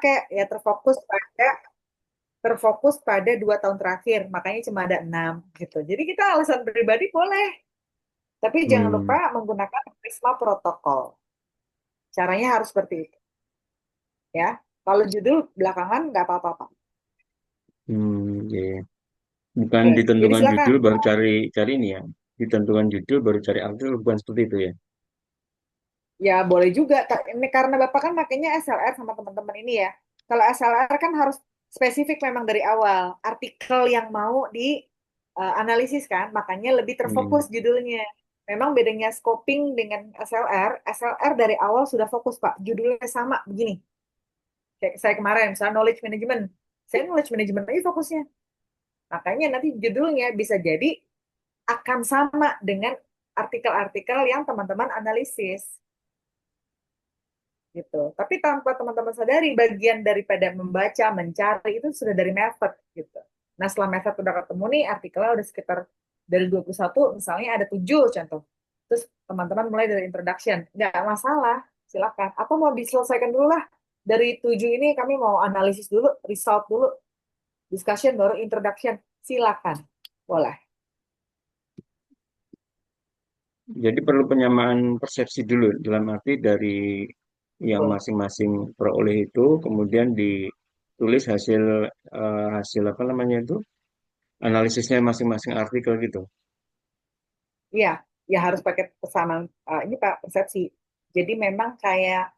pakai ya terfokus pada 2 tahun terakhir, makanya cuma ada 6 gitu. Jadi kita alasan pribadi boleh, tapi jangan lupa Hmm, menggunakan Prisma protokol. Caranya harus seperti itu ya. Kalau judul belakangan nggak apa-apa, Pak. iya, iya. Bukan Oke, jadi ditentukan silakan. judul baru cari cari ini ya. Ditentukan judul baru cari artikel, bukan seperti itu ya. Ya boleh juga. Ini karena Bapak kan makanya SLR sama teman-teman ini ya. Kalau SLR kan harus spesifik memang dari awal. Artikel yang mau di analisis kan, makanya lebih terfokus Hmm. judulnya. Memang bedanya scoping dengan SLR dari awal sudah fokus Pak. Judulnya sama begini. Kayak saya kemarin, misalnya knowledge management. Saya knowledge management aja fokusnya. Makanya nanti judulnya bisa jadi akan sama dengan artikel-artikel yang teman-teman analisis gitu. Tapi tanpa teman-teman sadari, bagian daripada membaca, mencari itu sudah dari method gitu. Nah, setelah method udah ketemu nih, artikelnya udah sekitar dari 21, misalnya ada 7 contoh. Terus teman-teman mulai dari introduction. Nggak masalah, silakan. Atau mau diselesaikan dulu lah. Dari 7 ini kami mau analisis dulu, result dulu, discussion, baru introduction. Silakan, boleh. Jadi perlu penyamaan persepsi dulu dalam arti dari yang Betul. masing-masing peroleh itu kemudian ditulis hasil apa namanya itu analisisnya masing-masing artikel gitu. Iya, ya harus pakai pesanan. Ini Pak, persepsi. Jadi memang kayak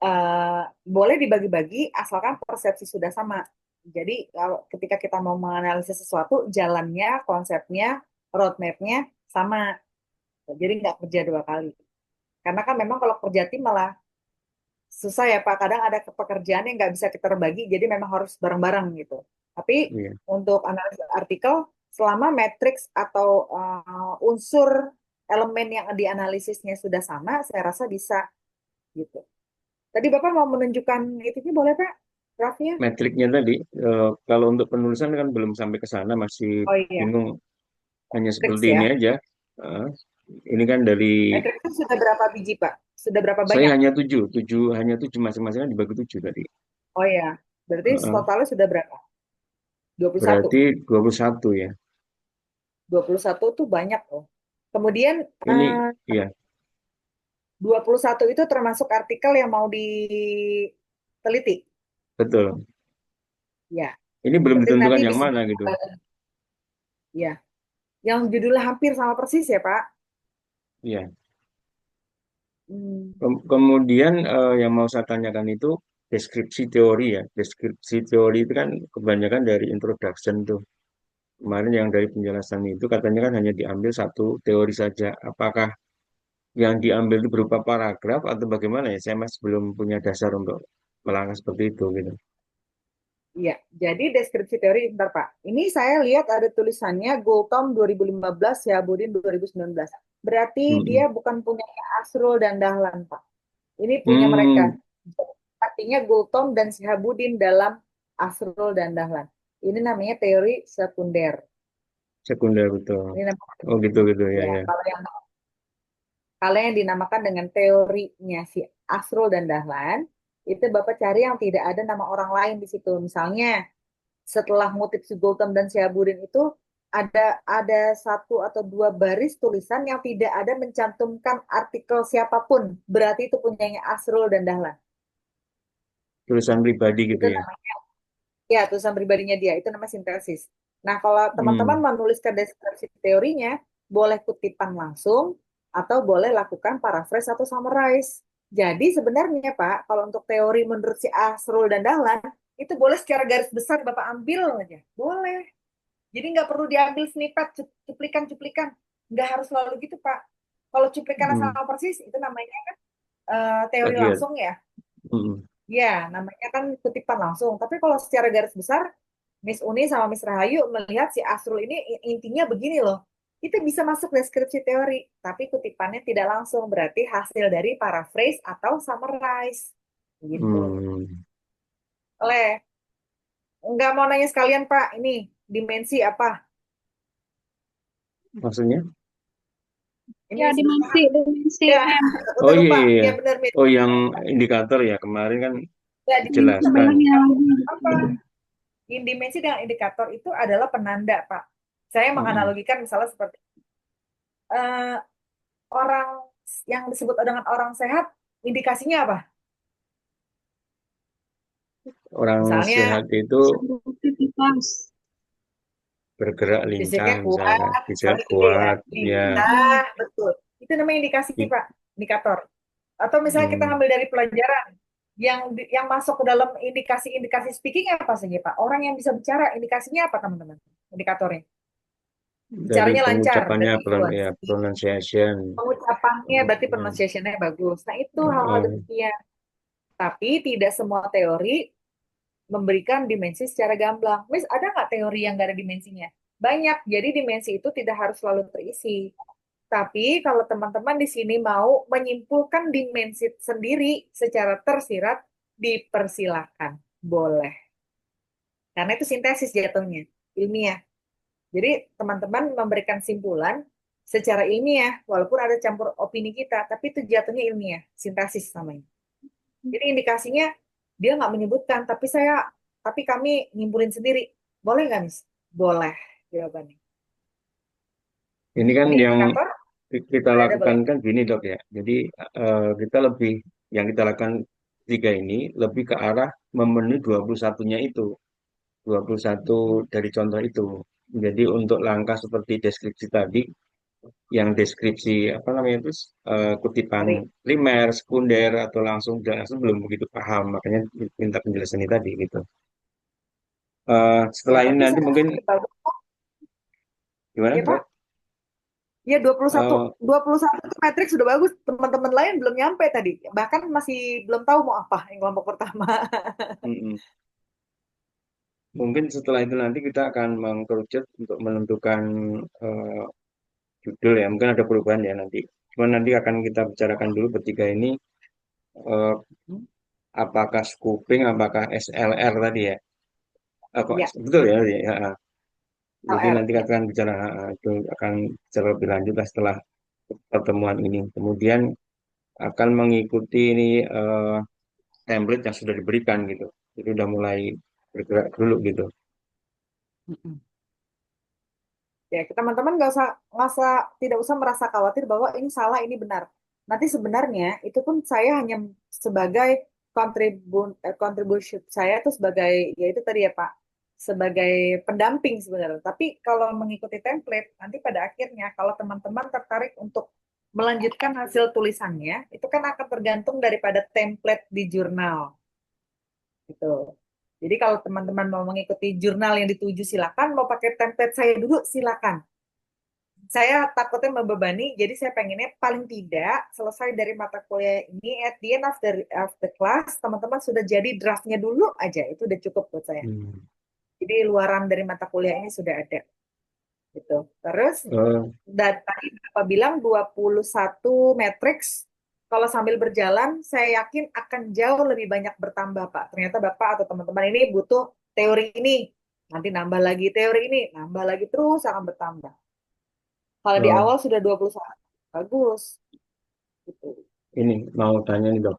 eh, boleh dibagi-bagi asalkan persepsi sudah sama. Jadi kalau ketika kita mau menganalisis sesuatu, jalannya, konsepnya, roadmap-nya sama. Jadi nggak kerja 2 kali. Karena kan memang kalau kerja tim malah susah ya Pak. Kadang ada pekerjaan yang nggak bisa kita bagi, jadi memang harus bareng-bareng gitu. Tapi Iya. untuk analisis artikel, selama matriks atau unsur elemen yang dianalisisnya sudah sama, saya rasa bisa gitu. Tadi Bapak mau menunjukkan itunya boleh Pak? Draftnya? Metriknya tadi kalau untuk penulisan kan belum sampai ke sana masih Oh iya, bingung hanya seperti matriks ini ya. aja. Eh, ini kan dari Matriks itu sudah berapa biji Pak? Sudah berapa saya banyak? hanya tujuh masing-masing kan dibagi tujuh tadi. Oh iya, berarti Eh, totalnya sudah berapa? 21. berarti 21 ya. 21 tuh banyak loh. Kemudian Ini eh, ya 21 itu termasuk artikel yang mau diteliti. betul. Ya, Ini belum berarti nanti ditentukan yang bisa mana gitu. ya. Yang judulnya hampir sama persis ya, Pak. Iya. Hmm. Kemudian yang mau saya tanyakan itu deskripsi teori ya. Deskripsi teori itu kan kebanyakan dari introduction tuh. Kemarin yang dari penjelasan itu katanya kan hanya diambil satu teori saja. Apakah yang diambil itu berupa paragraf atau bagaimana ya? Saya masih belum punya dasar untuk melangkah seperti itu gitu. Iya, jadi deskripsi teori, bentar Pak. Ini saya lihat ada tulisannya Gultom 2015, Syahbudin 2019. Berarti dia Mm-mm. bukan punya Asrul dan Dahlan, Pak. Ini punya mereka. Hmm, Artinya Gultom dan Syahbudin dalam Asrul dan Dahlan. Ini namanya teori sekunder. sekunder betul. Ini namanya, Oh gitu gitu ya ya, ya. kalau yang dinamakan dengan teorinya si Asrul dan Dahlan, itu Bapak cari yang tidak ada nama orang lain di situ. Misalnya, setelah ngutip si Gultom dan Syaburin itu ada 1 atau 2 baris tulisan yang tidak ada mencantumkan artikel siapapun. Berarti itu punyanya Asrul dan Dahlan. Tulisan pribadi gitu Itu ya. namanya ya tulisan pribadinya dia. Itu namanya sintesis. Nah, kalau teman-teman Hmm. menuliskan deskripsi teorinya, boleh kutipan langsung atau boleh lakukan paraphrase atau summarize. Jadi sebenarnya Pak, kalau untuk teori menurut si Asrul dan Dahlan, itu boleh secara garis besar Bapak ambil aja. Boleh. Jadi nggak perlu diambil snippet, cuplikan-cuplikan. Nggak harus selalu gitu, Pak. Kalau cuplikan Hmm. sama persis, itu namanya kan teori Plagiat. langsung ya. Hmm. Ya, namanya kan kutipan langsung. Tapi kalau secara garis besar, Miss Uni sama Miss Rahayu melihat si Asrul ini intinya begini loh. Itu bisa masuk deskripsi teori, tapi kutipannya tidak langsung. Berarti hasil dari paraphrase atau summarize. Gitu. Hmm. Oleh, nggak mau nanya sekalian, Pak. Ini dimensi apa? Maksudnya? Ini Ya, sudah paham? dimensi, dimensi Ya, M. Oh udah iya lupa. iya, iya. Ya benar, Miss. Oh yang indikator ya kemarin kan Ya, dimensi sama dijelaskan. indikator apa? Dimensi dengan indikator itu adalah penanda, Pak. Saya Mm-mm. menganalogikan misalnya seperti eh, orang yang disebut dengan orang sehat, indikasinya apa? Orang Misalnya sehat itu produktivitas. bergerak lincah fisiknya misalkan, kuat, bisa misalnya gitu ya. kuat, ya. Lincah, betul. Itu namanya indikasi, Pak, indikator. Atau misalnya kita Hmm, ngambil dari pelajaran yang masuk ke dalam indikasi-indikasi speaking apa saja, Pak? Orang yang bisa bicara, indikasinya apa, teman-teman? Indikatornya. dari Bicaranya lancar, pengucapannya berarti ya fluency. pronunciation. Pengucapannya berarti Hmm, pronunciation-nya bagus. Nah, itu hal-hal hmm. demikian. Tapi tidak semua teori memberikan dimensi secara gamblang. Miss, ada nggak teori yang nggak ada dimensinya? Banyak. Jadi dimensi itu tidak harus selalu terisi. Tapi kalau teman-teman di sini mau menyimpulkan dimensi sendiri secara tersirat, dipersilakan. Boleh. Karena itu sintesis jatuhnya, ilmiah. Jadi teman-teman memberikan simpulan secara ilmiah, walaupun ada campur opini kita, tapi itu jatuhnya ilmiah, sintesis namanya. Jadi indikasinya dia nggak menyebutkan, tapi kami nyimpulin sendiri. Boleh nggak, Miss? Boleh, jawabannya. Ini kan Jadi yang indikator kita ada lakukan boleh. kan gini dok ya. Jadi kita lebih yang kita lakukan tiga ini lebih ke arah memenuhi 21-nya itu. 21 dari contoh itu. Jadi untuk langkah seperti deskripsi tadi, yang deskripsi apa namanya itu kutipan Dari primer, sekunder atau langsung dan langsung belum begitu paham, makanya minta penjelasan ini tadi gitu. ya, Setelah ini tapi nanti saya mungkin sudah bagus kok. gimana Ya, dok? Pak. Ya, 21. Eh, 21 itu matriks sudah bagus. Teman-teman lain belum nyampe tadi. Bahkan masih belum tahu mau apa yang kelompok pertama. mm-mm. Mungkin setelah itu nanti kita akan mengkerucut untuk menentukan eh, judul ya. Mungkin ada perubahan ya nanti. Cuman nanti akan kita bicarakan dulu bertiga ini eh, apakah scooping, apakah SLR tadi ya. Kok Ya, betul ya? Ya. Jadi LR. nanti Ya. akan bicara itu akan bicara lebih lanjut lah setelah pertemuan ini. Kemudian akan mengikuti ini template yang sudah diberikan gitu. Jadi udah mulai bergerak dulu gitu. Mm-mm. Ya, teman-teman nggak usah, tidak usah merasa khawatir bahwa ini salah, ini benar. Nanti sebenarnya itu pun saya hanya sebagai contribution saya itu sebagai, ya itu tadi ya Pak, sebagai pendamping sebenarnya. Tapi kalau mengikuti template, nanti pada akhirnya kalau teman-teman tertarik untuk melanjutkan hasil tulisannya, itu kan akan tergantung daripada template di jurnal. Gitu. Jadi kalau teman-teman mau mengikuti jurnal yang dituju silakan, mau pakai template saya dulu silakan. Saya takutnya membebani, jadi saya pengennya paling tidak selesai dari mata kuliah ini at the end of the class, teman-teman sudah jadi draftnya dulu aja, itu udah cukup buat saya. Hmm. Jadi luaran dari mata kuliah ini sudah ada gitu. Terus Eh, dan tadi Bapak bilang 21 matriks, kalau sambil berjalan saya yakin akan jauh lebih banyak bertambah, Pak. Ternyata Bapak atau teman-teman ini butuh teori ini, nanti nambah lagi teori ini, nambah lagi terus akan bertambah. Kalau di eh, awal sudah 21, bagus gitu. ini mau tanya nih dok.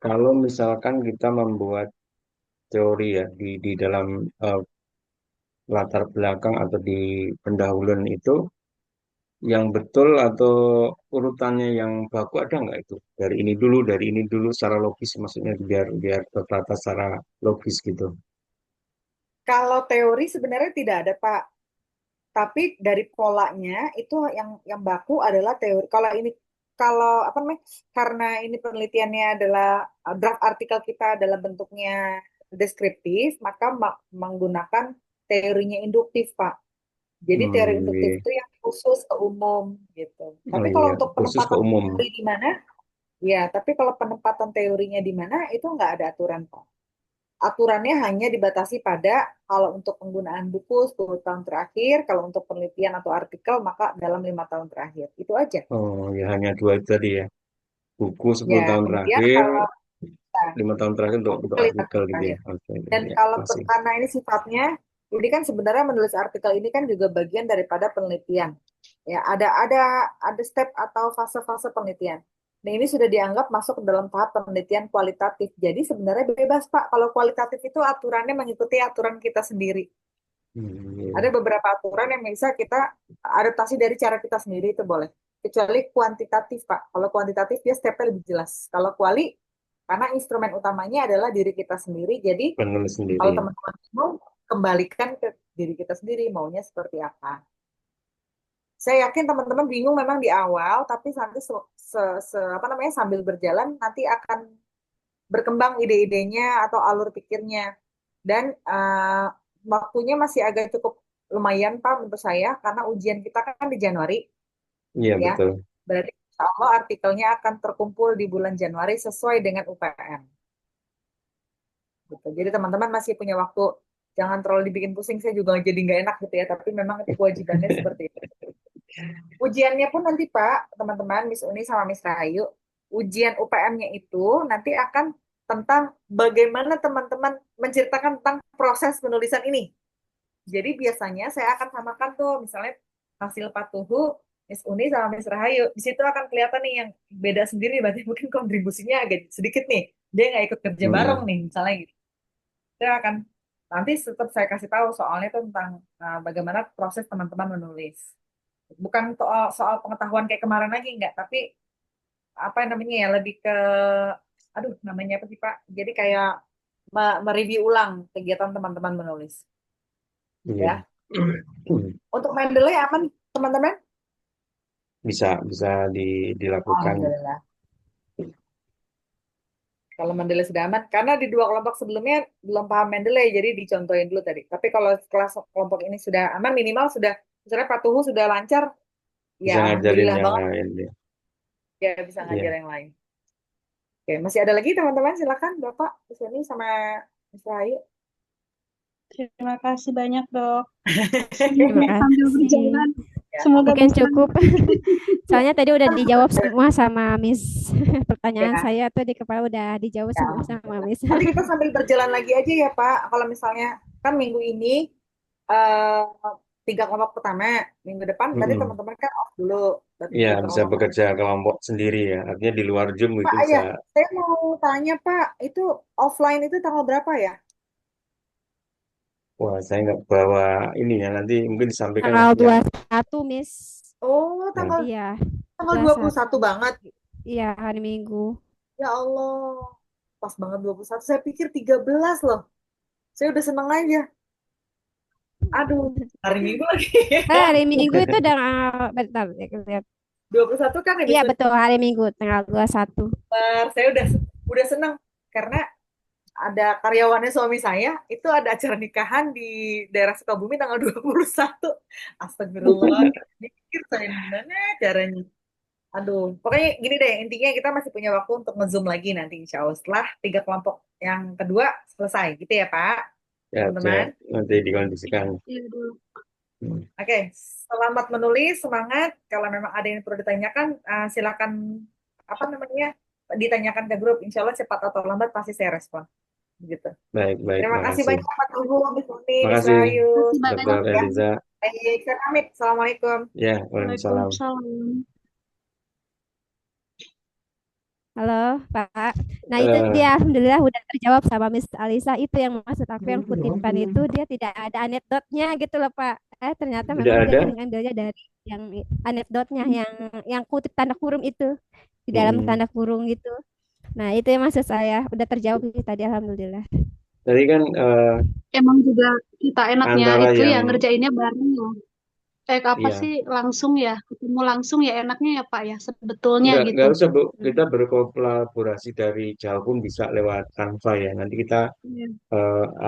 Kalau misalkan kita membuat teori ya di dalam eh, latar belakang atau di pendahuluan itu yang betul atau urutannya yang baku ada nggak itu dari ini dulu secara logis maksudnya biar biar tertata secara logis gitu. Kalau teori sebenarnya tidak ada, Pak. Tapi dari polanya itu yang baku adalah teori. Kalau apa namanya? Karena ini penelitiannya adalah draft artikel kita dalam bentuknya deskriptif, maka menggunakan teorinya induktif, Pak. Jadi teori induktif Iya. itu yang khusus ke umum gitu. Oh Tapi kalau iya untuk khusus ke penempatan umum. teori di mana? Ya, tapi kalau penempatan teorinya di mana itu nggak ada aturan, Pak. Aturannya hanya dibatasi pada kalau untuk penggunaan buku 10 tahun terakhir, kalau untuk penelitian atau artikel maka dalam 5 tahun terakhir. Itu aja. Oh ya hanya dua itu tadi ya, buku Ya, 10 tahun kemudian terakhir, kalau nah, 5 tahun terakhir untuk artikel 5 artikel tahun gitu ya. terakhir. Oke ya, Dan ya, kalau masih. karena ini sifatnya, ini kan sebenarnya menulis artikel ini kan juga bagian daripada penelitian. Ya, ada step atau fase-fase penelitian. Nah, ini sudah dianggap masuk ke dalam tahap penelitian kualitatif. Jadi sebenarnya bebas, Pak. Kalau kualitatif itu aturannya mengikuti aturan kita sendiri. Ada Iya. beberapa aturan yang bisa kita adaptasi dari cara kita sendiri itu boleh. Kecuali kuantitatif, Pak. Kalau kuantitatif dia stepnya lebih jelas. Kalau kuali, karena instrumen utamanya adalah diri kita sendiri. Jadi Penulis kalau sendiri. teman-teman mau kembalikan ke diri kita sendiri, maunya seperti apa. Saya yakin teman-teman bingung memang di awal, tapi nanti apa namanya sambil berjalan nanti akan berkembang ide-idenya atau alur pikirnya. Dan waktunya masih agak cukup lumayan Pak menurut saya karena ujian kita kan di Januari Iya ya. betul. Berarti insya Allah artikelnya akan terkumpul di bulan Januari sesuai dengan UPM. Gitu. Jadi teman-teman masih punya waktu. Jangan terlalu dibikin pusing, saya juga jadi nggak enak gitu ya. Tapi memang itu kewajibannya seperti itu. Ujiannya pun nanti Pak, teman-teman, Miss Uni sama Miss Rahayu, ujian UPM-nya itu nanti akan tentang bagaimana teman-teman menceritakan tentang proses penulisan ini. Jadi biasanya saya akan samakan tuh, misalnya hasil patuhu Miss Uni sama Miss Rahayu. Di situ akan kelihatan nih yang beda sendiri, berarti mungkin kontribusinya agak sedikit nih. Dia nggak ikut kerja bareng Hmm. nih, misalnya gitu. Saya akan nanti tetap saya kasih tahu soalnya itu tentang bagaimana proses teman-teman menulis. Bukan soal, soal pengetahuan kayak kemarin lagi enggak, tapi apa namanya ya lebih ke aduh namanya apa sih Pak? Jadi kayak mereview ulang kegiatan teman-teman menulis Iya. ya. Untuk Mendeley aman teman-teman? Bisa bisa dilakukan. Alhamdulillah. Kalau Mendeley sudah aman, karena di dua kelompok sebelumnya belum paham Mendeley, jadi dicontohin dulu tadi. Tapi kalau kelas kelompok ini sudah aman, minimal sudah, misalnya Patuhu sudah lancar, ya Bisa ngajarin alhamdulillah yang banget lain ya. ya bisa ngajar Iya. yang lain. Oke, masih ada lagi teman-teman, silakan Bapak di sini sama Miss Ayu. Terima kasih banyak, Dok. Terima Semoga sambil kasih. berjalan, Ya, semoga Mungkin bisa. cukup. Soalnya tadi udah dijawab semua sama Miss. Pertanyaan ya, saya tuh di kepala udah dijawab ya, semua sama alhamdulillah. Miss. Nanti kita sambil berjalan lagi aja ya Pak. Kalau misalnya kan minggu ini eh, tiga kelompok pertama, minggu depan berarti Mm-mm. teman-teman kan off dulu, berarti Iya, tiga bisa kelompok lagi. bekerja kelompok sendiri ya. Artinya di luar Zoom Pak, itu ya, bisa. saya mau tanya Pak, itu offline itu tanggal berapa ya? Wah, saya nggak bawa ini ya. Nanti mungkin disampaikan Tanggal ya. 21 Miss. Oh, tanggal Nah, Iya, tanggal 21 21. banget. Iya, hari Minggu. Ya Allah, pas banget 21. Saya pikir 13 loh. Saya udah seneng aja. Aduh, hari Minggu lagi. Hari Minggu itu udah bentar, ya, lihat. 21 kan ya Iya bisa. betul, hari Minggu tanggal 21. Saya udah seneng karena ada karyawannya suami saya itu ada acara nikahan di daerah Sukabumi tanggal 21. Astagfirullah. Mikir saya gimana caranya. Aduh, pokoknya gini deh, intinya kita masih punya waktu untuk nge-zoom lagi nanti insya Allah setelah tiga kelompok yang kedua selesai gitu ya Pak, ya, teman-teman. nanti dikondisikan. Iya, Dok. Hmm. Oke, selamat menulis, semangat. Kalau memang ada yang perlu ditanyakan, silakan apa namanya ditanyakan ke grup. Insya Allah cepat atau lambat pasti saya respon. Begitu. Baik, baik, Terima kasih makasih. banyak Pak Tunggu, Miss Uni, Miss Makasih, Rahayu. Terima kasih Dokter banyak, Ya, Eliza. baik. Saya pamit. Assalamualaikum. Ya, waalaikumsalam. Waalaikumsalam. Halo, Pak. Nah, itu Eh, dia alhamdulillah udah terjawab sama Miss Alisa. Itu yang maksud aku yang kutipan itu dia tidak ada anekdotnya gitu loh, Pak. Ternyata tidak memang dia ada. ngambilnya dari yang anekdotnya yang kutip tanda kurung itu di dalam Mm-mm. tanda kurung gitu. Nah, itu yang maksud saya udah terjawab sih tadi alhamdulillah. Tadi kan Emang juga kita enaknya antara itu ya yang ngerjainnya bareng ya. Apa iya, sih langsung ya, ketemu langsung ya enaknya ya Pak ya, sebetulnya nggak gitu. usah Bu. Kita Hmm. berkolaborasi dari jauh pun bisa lewat Canva ya. Nanti kita Iya.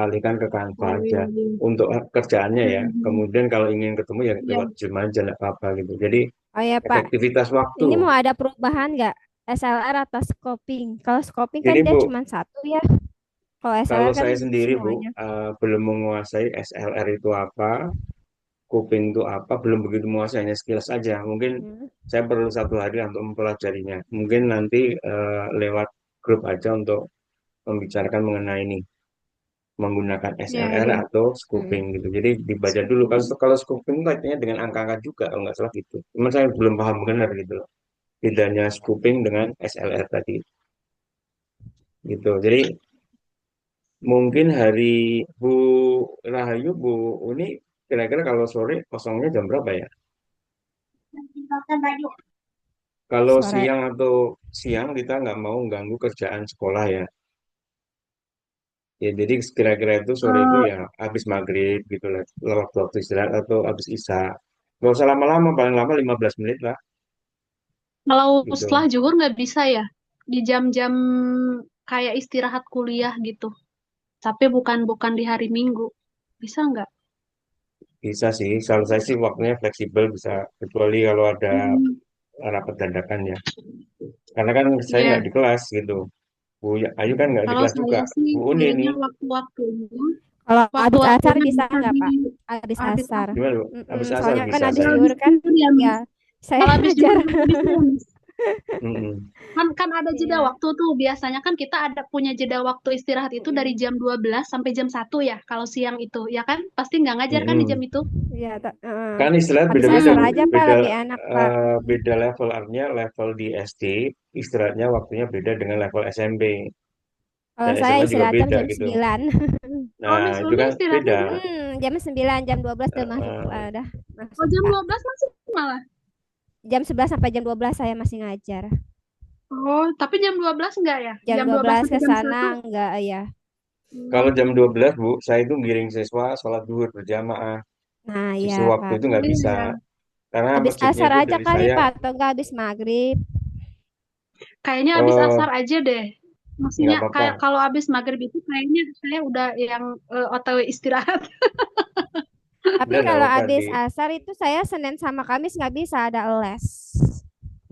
alihkan ke Canva Oh aja iya, iya. untuk kerjaannya ya. Mhm. Kemudian kalau ingin ketemu ya Iya. lewat Zoom aja nggak apa-apa gitu. Jadi Oh ya, Pak. efektivitas waktu. Ini mau ada perubahan nggak? SLR atau scoping? Kalau scoping kan Jadi dia Bu, cuma satu ya. Kalau kalau SLR kan saya sendiri Bu, semuanya. belum menguasai SLR itu apa, kuping itu apa, belum begitu menguasai hanya sekilas saja. Mungkin Hmm. saya perlu 1 hari untuk mempelajarinya. Mungkin nanti lewat grup aja untuk membicarakan mengenai ini, menggunakan Iya, SLR iya. atau Hmm. scoping gitu. Jadi dibaca dulu. Kalau scoping itu kayaknya dengan angka-angka juga, kalau nggak salah gitu. Cuman saya belum paham benar gitu loh. bedanya scooping dengan SLR tadi gitu. Jadi mungkin hari Bu Rahayu, Bu Uni, kira-kira kalau sore kosongnya jam berapa ya? Kalau Sore. siang atau siang kita nggak mau ganggu kerjaan sekolah ya. Ya jadi kira-kira itu sore itu Eh, ya habis maghrib gitu lah, waktu-waktu istirahat atau habis isya. Nggak usah lama-lama, paling lama 15 menit lah Kalau gitu. setelah zuhur nggak bisa ya? Di jam-jam kayak istirahat kuliah gitu. Tapi bukan bukan di hari Minggu. Bisa nggak? Bisa sih, kalau saya sih waktunya fleksibel bisa, kecuali kalau ada Hmm, rapat dadakan ya. Karena kan saya iya. nggak di kelas gitu. Bu Ayu kan nggak di Kalau kelas juga. saya sih Bu Uni kayaknya nih, Kalau habis asar waktu-waktunya bisa bisa nggak, di Pak? Habis habis asar. apa? gimana Bu? Habis asar Soalnya kan bisa habis saya. Habis zuhur kan, zuhur ya, ya Miss. saya Kalau habis zuhur ngajar. juga bisa ya, Miss. Mm-mm. Kan ada jeda Iya, waktu tuh. Biasanya kan kita ada punya jeda waktu istirahat itu dari mm-mm. jam 12 sampai jam 1 ya. Kalau siang itu, ya kan? Pasti nggak ngajar kan di jam Mm-mm. itu? Iya, Kan istirahat habis beda-beda asar Bu. aja Pak Beda lebih enak Pak. beda level, artinya level di SD istirahatnya waktunya beda dengan level SMP dan Kalau saya SMA juga istirahat beda jam gitu. 9. Oh, Nah, Miss itu Uni kan istirahatnya beda. jam, Jam 9, jam 12 udah masuk, Eh, udah oh, masuk jam Pak. 12 masih malah. Jam 11 sampai jam 12 saya masih ngajar. Oh, tapi jam 12 enggak ya? Jam Jam 12 12 sampai ke jam sana 1. enggak ya. Kalau Hmm. jam 12 Bu, saya itu giring siswa sholat zuhur berjamaah. Nah, iya Justru waktu Pak. itu Oh nggak bisa. iya. Karena Habis masjidnya asar itu aja dari kali saya Pak, atau enggak habis maghrib. Kayaknya habis asar eh aja deh. nggak Maksudnya apa-apa. kayak kalau habis maghrib itu kayaknya saya udah yang OTW istirahat. Tapi Udah nggak kalau apa-apa habis di. asar itu saya Senin sama Kamis nggak bisa ada les.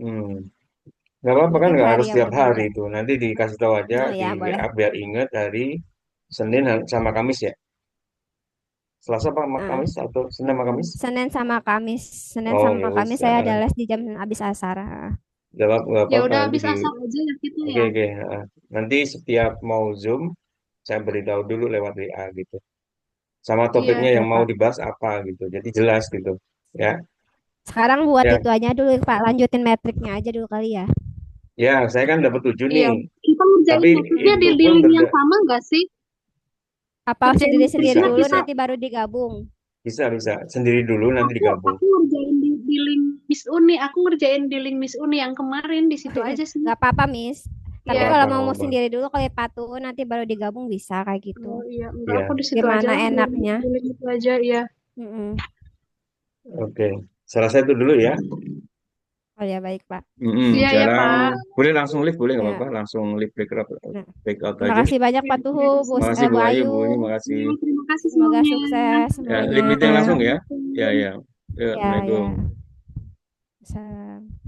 Hmm, nggak apa-apa kan Mungkin nggak hari harus yang setiap hari berbeda. itu. Nanti dikasih tahu aja Oh di ya, boleh. WA biar ingat hari Senin sama Kamis ya. Selasa apa sama Nah, Kamis atau Senin sama Kamis? Senin sama Kamis. Senin Oh sama ya wis. Kamis saya ada les di jam habis asar. Nggak Ya apa-apa udah nanti habis di. asar aja ya gitu Oke ya. oke. Nanti setiap mau Zoom saya beritahu dulu lewat WA gitu. Sama topiknya Iya. Oke, yang mau Pak. dibahas apa gitu. Jadi jelas gitu. Ya. Sekarang buat Ya, itu aja dulu, Pak. Lanjutin metriknya aja dulu kali ya. ya, saya kan dapat 7 Iya. nih. Kita ngerjain Tapi metriknya itu di pun link yang sama nggak sih? Apa Ngerjain sendiri-sendiri bisa, metriknya dulu kita bisa, nanti baru digabung? bisa. Sendiri dulu nanti digabung. aku ngerjain di link Miss Uni. Aku ngerjain di link Miss Uni yang kemarin di situ aja sih. Nggak apa-apa, Miss. Nggak Tapi Iya. kalau apa-apa, nggak mau apa-apa. sendiri dulu kalau patuh nanti baru digabung bisa kayak gitu. Oh iya, enggak aku Iya, di situ aja Gimana lah enaknya? di link itu aja ya. Mm-mm. oke. Selesai itu dulu ya. Oh ya, baik, Pak. Iya ya Sekarang Pak. boleh langsung live, boleh nggak Ya. apa-apa. Langsung live Nah, break out terima aja. kasih banyak Pak Tuhu, Makasih Bu Bu Ayu, Ayu. Bu ini, makasih. Ya, terima kasih Semoga semuanya. sukses Ya, semuanya. live meeting langsung ya. Ya, Assalamualaikum. ya. Ya, Ya, Assalamualaikum. ya. Salam.